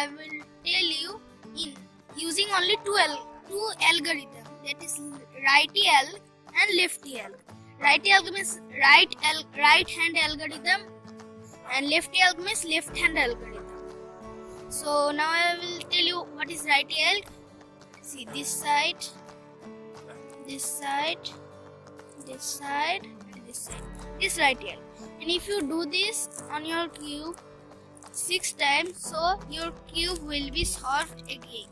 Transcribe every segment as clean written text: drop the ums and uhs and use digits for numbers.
I will tell you in using only two algorithms, that is righty alg and lefty alg. Righty alg means right hand algorithm and lefty alg means left hand algorithm. So now I will tell you what is righty alg. See this side, this side, this side, and this side. This righty alg. And if you do this on your cube 6 times, so your cube will be solved again.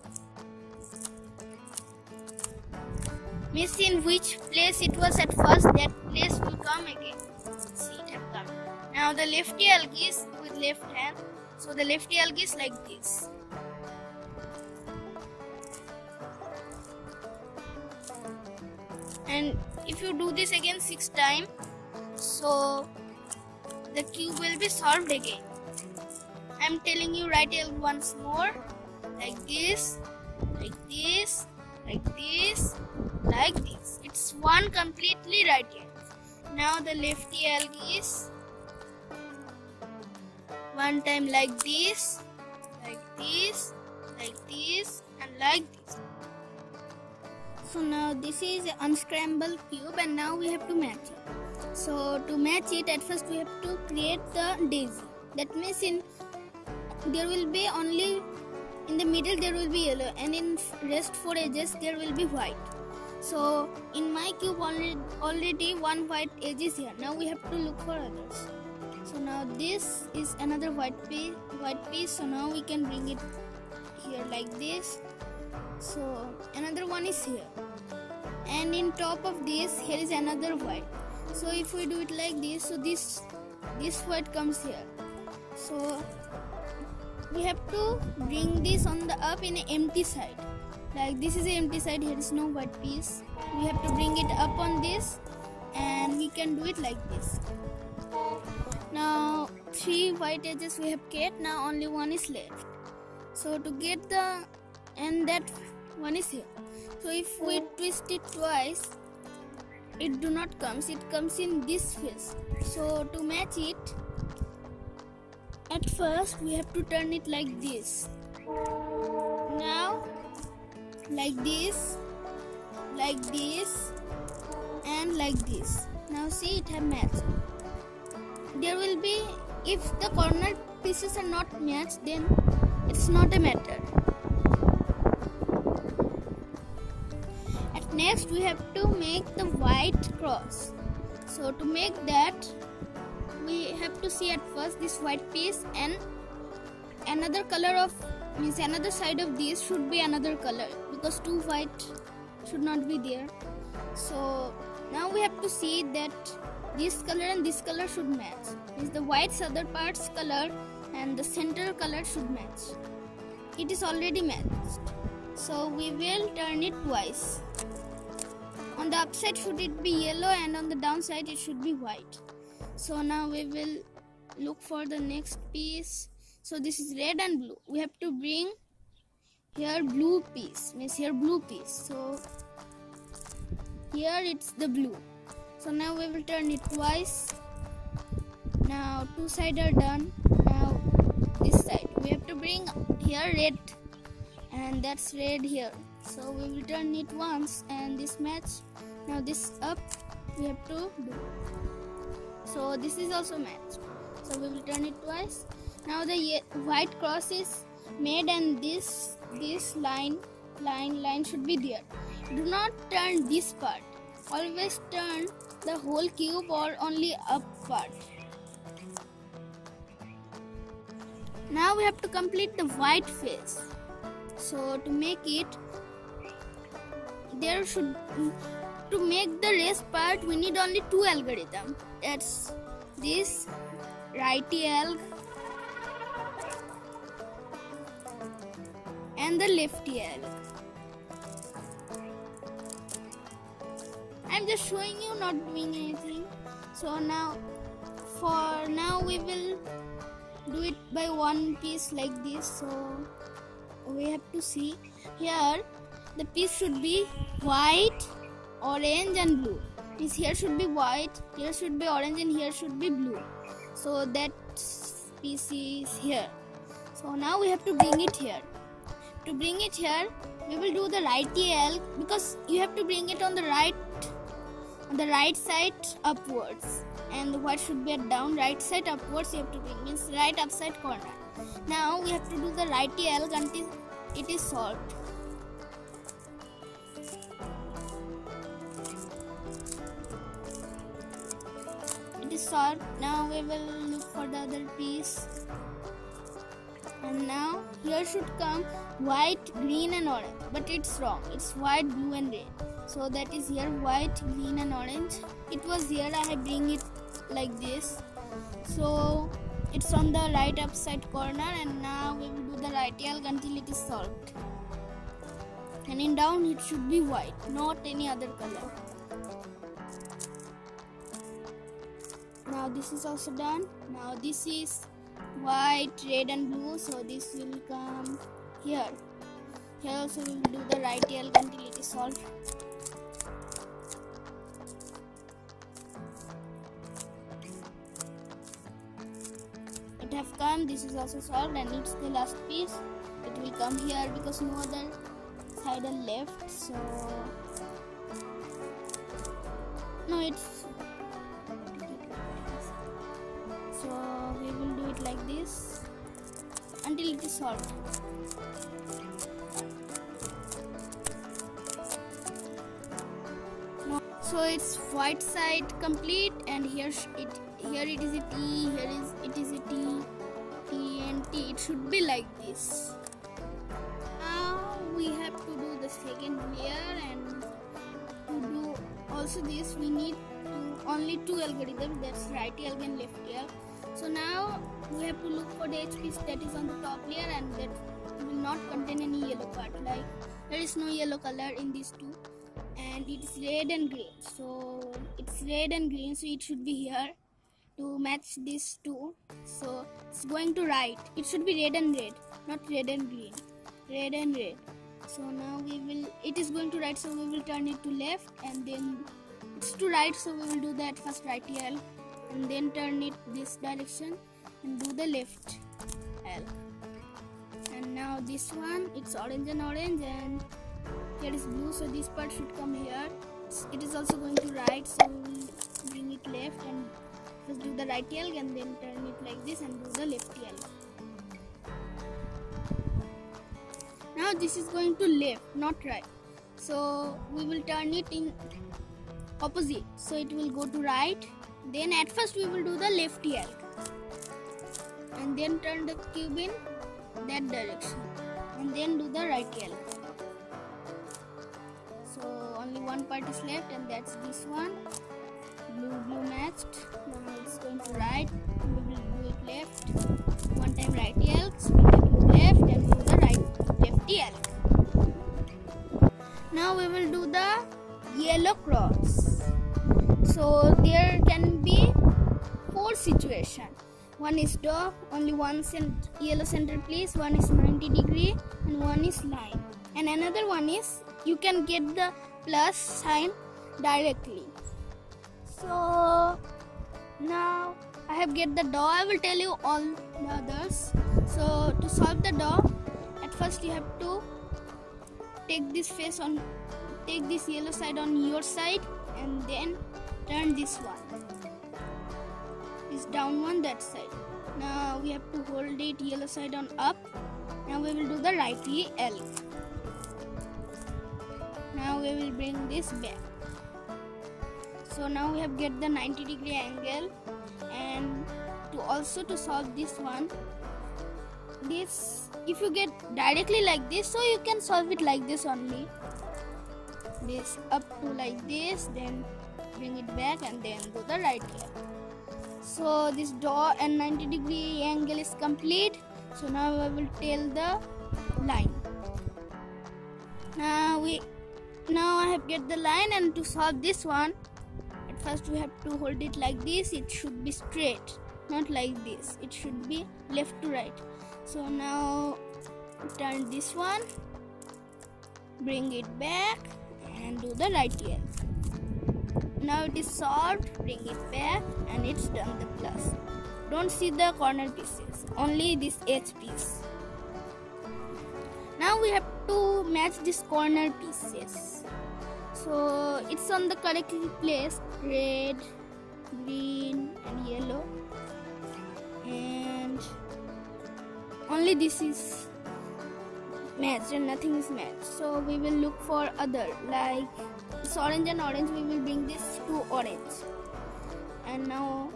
Means in which place it was at first, that place will come again. See, it have come. Now the lefty alg is with left hand, so the lefty alg is like this. And if you do this again 6 times, so the cube will be solved again. I am telling you righty alg once more, like this, like this, like this, like this. It's one completely righty alg. Now the lefty alg is one time like this, like this, like this, and like this. So now this is an unscrambled cube, and now we have to match it. So to match it, at first we have to create the daisy. That means there will be only in the middle there will be yellow, and in rest 4 edges there will be white. So in my cube already one white edge is here. Now we have to look for others. So now this is another white piece. So now we can bring it here like this. So another one is here, and in top of this here is another white. So if we do it like this, so this white comes here. So we have to bring this on the up in an empty side. Like this is an empty side, here is no white piece. We have to bring it up on this, and we can do it like this. Now 3 white edges we have get, now only one is left. So to get and that one is here. So if we twist it twice, it do not comes, it comes in this face. So to match it, at first we have to turn it like this. Now like this, and like this. Now see, it have matched. There will be, if the corner pieces are not matched, then it's not a matter. At next we have to make the white cross. So to make that, we have to see at first this white piece, and another color of another side of this should be another color, because 2 white should not be there. So now we have to see that this color and this color should match. Means the white's other part's color and the center color should match. It is already matched. So we will turn it twice. On the upside should it be yellow, and on the downside it should be white. So now we will look for the next piece. So this is red and blue. We have to bring here blue piece. Means here blue piece. So here it's the blue. So now we will turn it twice. Now 2 sides are done. Now this side we have to bring here red, and that's red here. So we will turn it once, and this match. Now this up we have to do. So this is also matched. So we will turn it twice. Now the white cross is made, and this line should be there. Do not turn this part. Always turn the whole cube or only up part. Now we have to complete the white face. So to make it, to make the rest part, we need only 2 algorithms. That's this righty alg and the lefty alg. I'm just showing you, not doing anything. So now, for now we will do it by one piece like this. So we have to see here the piece should be white, orange and blue. Means here should be white, here should be orange, and here should be blue. So that piece is here. So now we have to bring it here. To bring it here, we will do the right L, because you have to bring it on the right side upwards, and the white should be at down. Right side upwards you have to bring, means right upside corner. Now we have to do the right L until it is solved. It is solved. Now we will look for the other piece. And now here should come white, green and orange. But it's wrong. It's white, blue and red. So that is here white, green and orange. It was here. I have bring it like this. So it's on the right upside corner. And now we will do the right L until it is solved. And in down it should be white, not any other color. Now this is also done. Now this is white, red and blue, so this will come here. Here also we will do the right L until it is solved. It have come. This is also solved, and it's the last piece. It will come here because no other side are left. So no, it's so we will do it like this until it is solved. So it's white side complete, and here it is a T, it is a T, T and T. It should be like this. Now we have to do the second layer, and to do also this we need only two algorithms, that's right L and left L. So now we have to look for the H piece that is on the top layer, and that will not contain any yellow part. Like there is no yellow color in these two, and it is red and green. So it's red and green, so it should be here to match these two. So it's going to right. It should be red and red, not red and green. Red and red. So now it is going to right, so we will turn it to left, and then it's to right, so we will do that first right L, and then turn it this direction and do the left L. And now this one, it's orange, and here is blue, so this part should come here. It is also going to right, so we will bring it left and first do the right L and then turn it like this and do the left L. Now this is going to left, not right. So we will turn it in opposite. So it will go to right. Then at first we will do the left L. And then turn the cube in that direction. And then do the right L. So only one part is left, and that's this one. Blue matched. Now it's going to right. We will do it left. One time right L. Spin the cube left and do the left L. Now we will do the yellow cross. So there can be 4 situations. One is dot, only one yellow center place, one is 90 degree, and one is line. And another one is you can get the plus sign directly. So now I have get the dot. I will tell you all the others. So to solve the dot, at first you have to take this yellow side on your side, and then turn this one. This down one, that side. Now we have to hold it yellow side on up. Now we will do the right L. Now we will bring this back. So now we have get the 90 degree angle, and to solve this one, this if you get directly like this, so you can solve it like this only. This up to like this, then bring it back and then do the right L. So this dot and 90 degree angle is complete. So now I will tell the line. Now I have get the line, and to solve this one, at first we have to hold it like this. It should be straight, not like this. It should be left to right. So now turn this one, bring it back and do the right L. Now it is solved, bring it back, and it's done the plus. Don't see the corner pieces, only this H piece. now we have to match these corner pieces. So it's on the correctly placed, red, green and yellow, and only this is matched and nothing is matched. So we will look for other, like it's orange and orange, we will bring this to orange. And now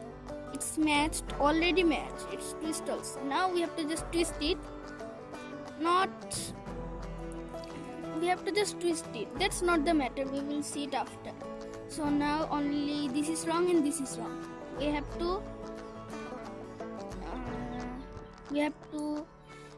it's matched, already matched, it's twist also. Now we have to just twist it. We have to just twist it. That's not the matter, we will see it after. So now only this is wrong and this is wrong. We have to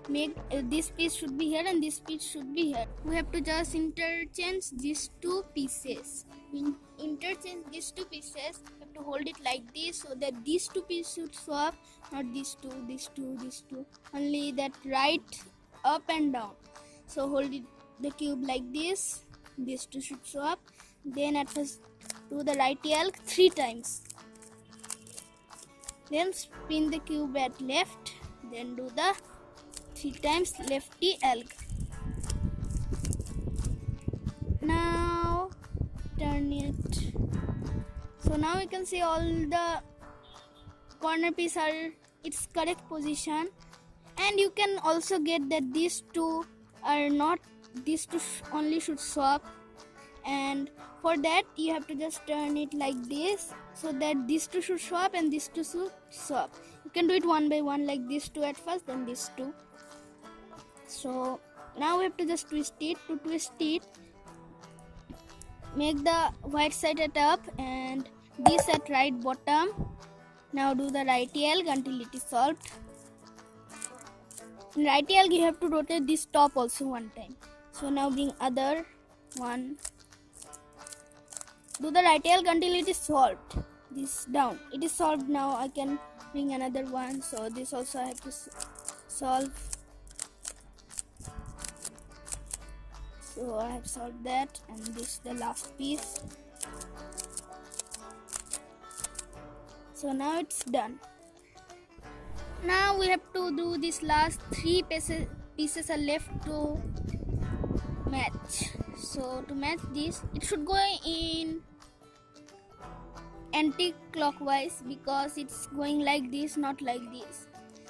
make this piece should be here and this piece should be here. We have to just interchange these two pieces. We interchange these two pieces. We have to hold it like this so that these two pieces should swap, not these two, these two, these two. Only that right, up and down. So hold it, the cube like this. These two should swap. Then at first do the right elk 3 times. Then spin the cube at left. Then do the 3 times lefty elk. Now turn it. So now you can see all the corner pieces are its correct position, and you can also get that these two are not, these two only should swap, and for that you have to just turn it like this so that these two should swap and these two should swap. You can do it one by one, like these two at first, then these two. So now we have to just twist it. To twist it, make the white side at up and this at right bottom. Now do the right elk until it is solved. In right elk you have to rotate this top also one time. So now bring other one. Do the right elk until it is solved. This down. It is solved now. I can bring another one. So this also I have to solve. So I have solved that, and this is the last piece. So now it's done. Now we have to do this last 3 pieces are left to match. So to match this, it should go in anti-clockwise because it's going like this, not like this.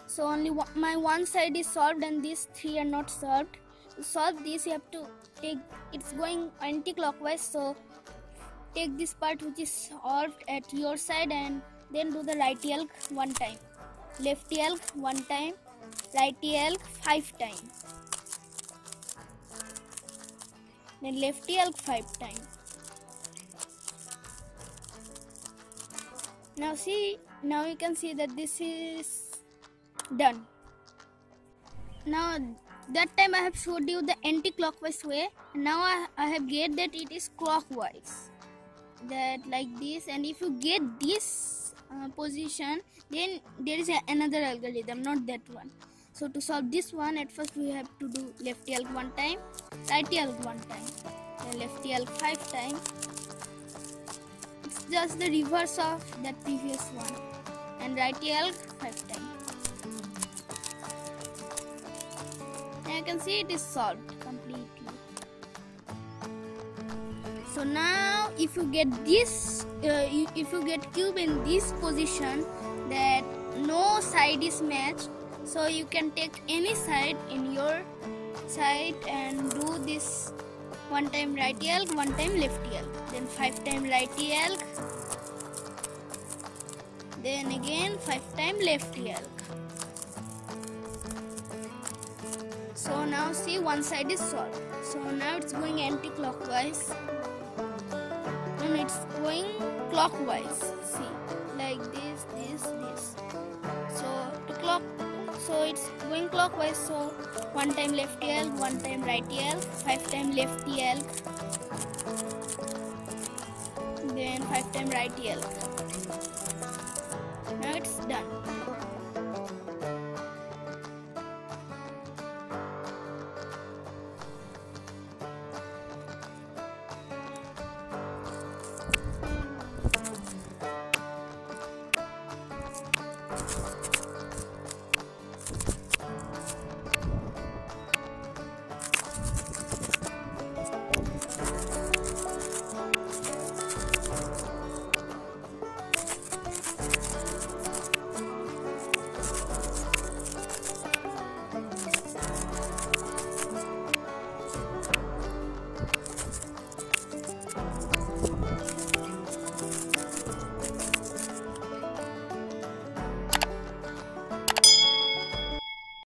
So only my one side is solved and these 3 are not solved. To solve this, you have to take, it's going anti-clockwise, so take this part which is solved at your side and then do the right elk 1 time, left elk 1 time, right elk 5 times, then left elk 5 times. Now you can see that this is done. Now that time I have showed you the anti-clockwise way. Now I have get that it is clockwise, that like this, and if you get this position, then there is another algorithm, not that one. So to solve this one, at first we have to do left elk 1 time, right elk 1 time, then left elk 5 times. It's just the reverse of that previous one, and right elk 5 times. You can see it is solved completely. So now if you get this, if you get cube in this position that no side is matched, so you can take any side in your side and do this 1 time right elk, 1 time left elk, then 5 time right elk, then again 5 time left elk. So now see, one side is solved. So now it's going anti-clockwise. And it's going clockwise. See, like this, this, this. So it's going clockwise. So 1 time left elk, 1 time right elk, 5 time left elk, then 5 time right elk. Now it's done.